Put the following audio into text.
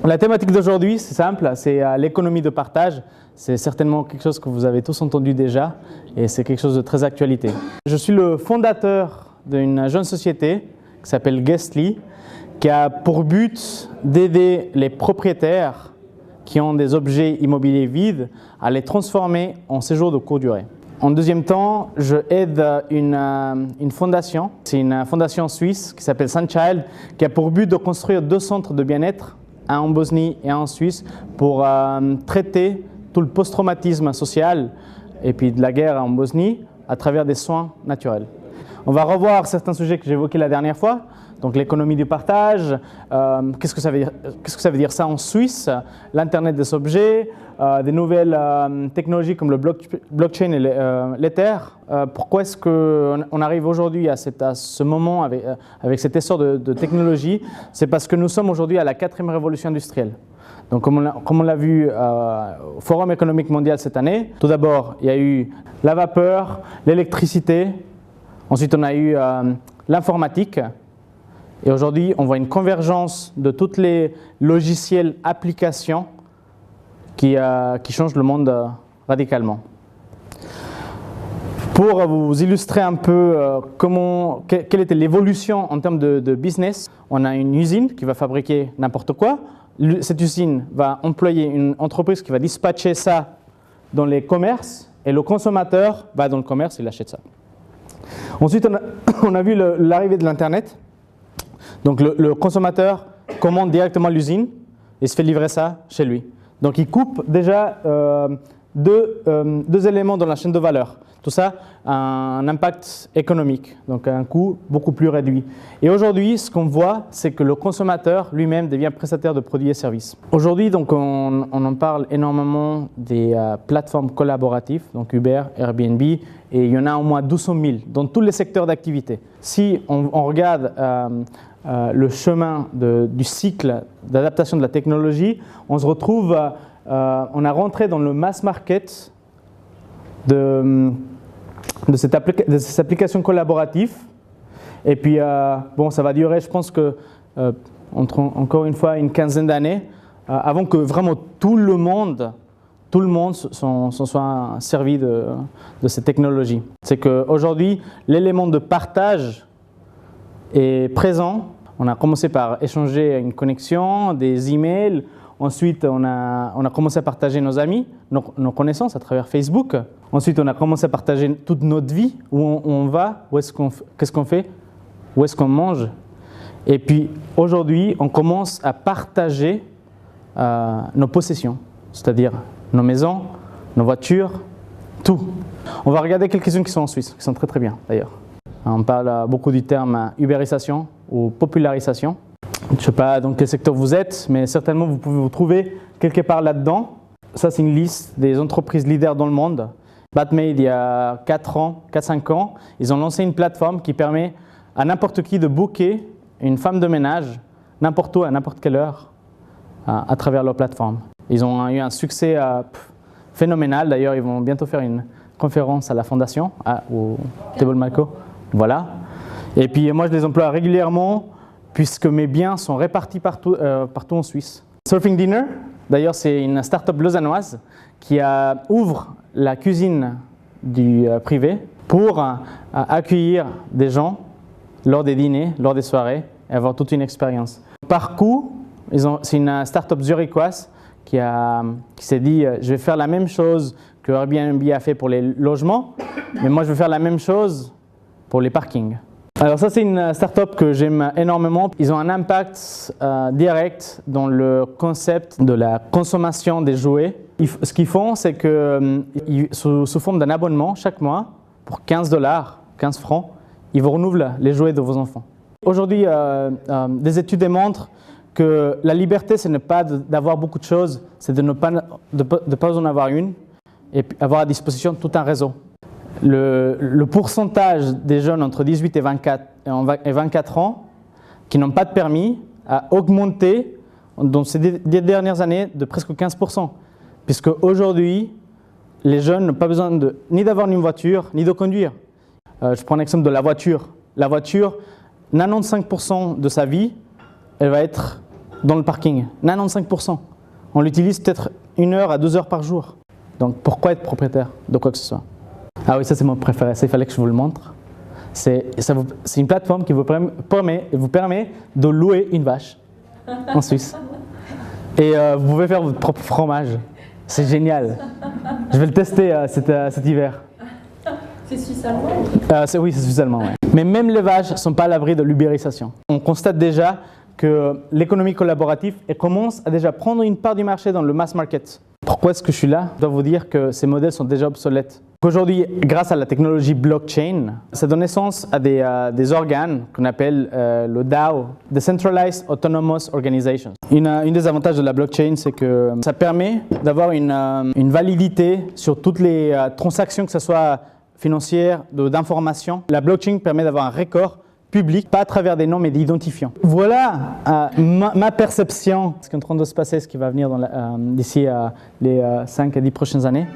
La thématique d'aujourd'hui, c'est simple, c'est l'économie de partage. C'est certainement quelque chose que vous avez tous entendu déjà et c'est quelque chose de très actualité. Je suis le fondateur d'une jeune société qui s'appelle Guestly, qui a pour but d'aider les propriétaires qui ont des objets immobiliers vides à les transformer en séjours de courte durée. En deuxième temps, je aide une fondation, c'est une fondation suisse qui s'appelle Sunchild, qui a pour but de construire 2 centres de bien-être, un en Bosnie et un en Suisse, pour traiter tout le post-traumatisme social et puis de la guerre en Bosnie à travers des soins naturels. On va revoir certains sujets que j'ai évoqués la dernière fois, donc l'économie du partage, qu'est-ce que ça veut dire ça en Suisse, l'Internet des objets, des nouvelles technologies comme le blockchain et l'Ether. Pourquoi est-ce qu'on arrive aujourd'hui à ce moment avec cet essor de technologie? C'est parce que nous sommes aujourd'hui à la 4e révolution industrielle. Donc, comme on l'a vu au Forum économique mondial cette année, tout d'abord, il y a eu la vapeur, l'électricité, ensuite on a eu l'informatique, et aujourd'hui on voit une convergence de tous les logiciels, applications qui changent le monde radicalement. Pour vous illustrer un peu quelle était l'évolution en termes de business, on a une usine qui va fabriquer n'importe quoi. Cette usine va employer une entreprise qui va dispatcher ça dans les commerces et le consommateur va dans le commerce et il achète ça. Ensuite, on a vu l'arrivée de l'Internet. Donc le consommateur commande directement l'usine et se fait livrer ça chez lui. Donc il coupe déjà deux éléments dans la chaîne de valeur. Tout ça a un impact économique, donc un coût beaucoup plus réduit. Et aujourd'hui, ce qu'on voit, c'est que le consommateur lui-même devient prestataire de produits et services. Aujourd'hui, donc, on en parle énormément des plateformes collaboratives, donc Uber, Airbnb, et il y en a au moins 200 000 dans tous les secteurs d'activité. Si on regarde le chemin du cycle d'adaptation de la technologie, on se retrouve, on a rentré dans le mass market de cette application collaborative. Et puis, bon, ça va durer, je pense que, encore une fois, une quinzaine d'années, avant que vraiment tout le monde s'en soit servi de cette technologie. C'est qu'aujourd'hui, l'élément de partage est présent. On a commencé par échanger une connexion, des emails. Ensuite, on a commencé à partager nos amis, nos connaissances à travers Facebook. Ensuite, on a commencé à partager toute notre vie, où on va, qu'est-ce qu'on fait, où est-ce qu'on mange. Et puis, aujourd'hui, on commence à partager nos possessions, c'est-à-dire nos maisons, nos voitures, tout. On va regarder quelques-unes qui sont en Suisse, qui sont très très bien d'ailleurs. On parle beaucoup du terme ubérisation ou popularisation. Je ne sais pas dans quel secteur vous êtes, mais certainement vous pouvez vous trouver quelque part là-dedans. Ça, c'est une liste des entreprises leaders dans le monde. Batmade, il y a 4-5 ans, ils ont lancé une plateforme qui permet à n'importe qui de booker une femme de ménage n'importe où, à n'importe quelle heure, à travers leur plateforme. Ils ont eu un succès phénoménal. D'ailleurs, ils vont bientôt faire une conférence à la fondation, au Table Malco. Voilà. Et puis, moi, je les emploie régulièrement puisque mes biens sont répartis partout en Suisse. Surfing Dinner, d'ailleurs, c'est une start-up lausannoise qui ouvre la cuisine du privé pour accueillir des gens lors des dîners, lors des soirées et avoir toute une expérience. Par coup, c'est une start-up zurichoise qui s'est dit je vais faire la même chose que Airbnb a fait pour les logements, mais moi je vais faire la même chose pour les parkings. Alors ça, c'est une start-up que j'aime énormément. Ils ont un impact direct dans le concept de la consommation des jouets. Ce qu'ils font, c'est que sous forme d'un abonnement chaque mois, pour 15 $, 15 francs, ils vous renouvelent les jouets de vos enfants. Aujourd'hui, des études démontrent que la liberté, ce n'est pas d'avoir beaucoup de choses, c'est de ne pas en avoir une et avoir à disposition tout un réseau. Le pourcentage des jeunes entre 18 et 24 ans qui n'ont pas de permis a augmenté dans ces 10 dernières années de presque 15%. Puisque aujourd'hui, les jeunes n'ont pas besoin ni d'avoir une voiture, ni de conduire. Je prends l'exemple de la voiture. La voiture, 95% de sa vie, elle va être dans le parking. 95%. On l'utilise peut-être 1 heure à 2 heures par jour. Donc pourquoi être propriétaire de quoi que ce soit? Ah oui, ça c'est mon préféré, il fallait que je vous le montre. C'est une plateforme qui vous permet de louer une vache en Suisse. Et vous pouvez faire votre propre fromage. C'est génial. Je vais le tester cet hiver. C'est suisse allemand? Oui, c'est suisse allemand. Ouais. Mais même les vaches ne sont pas à l'abri de l'ubérisation. On constate déjà que l'économie collaborative commence à déjà prendre une part du marché dans le mass market. Pourquoi est-ce que je suis là? Je dois vous dire que ces modèles sont déjà obsolètes. Aujourd'hui, grâce à la technologie blockchain, ça donne naissance à des organes qu'on appelle le DAO, Decentralized Autonomous Organizations. Une des avantages de la blockchain, c'est que ça permet d'avoir une validité sur toutes les transactions, que ce soit financières, d'informations. La blockchain permet d'avoir un record public, pas à travers des noms mais d'identifiants. Voilà ma perception de ce qui est en train de se passer, ce qui va venir d'ici les 5 à 10 prochaines années.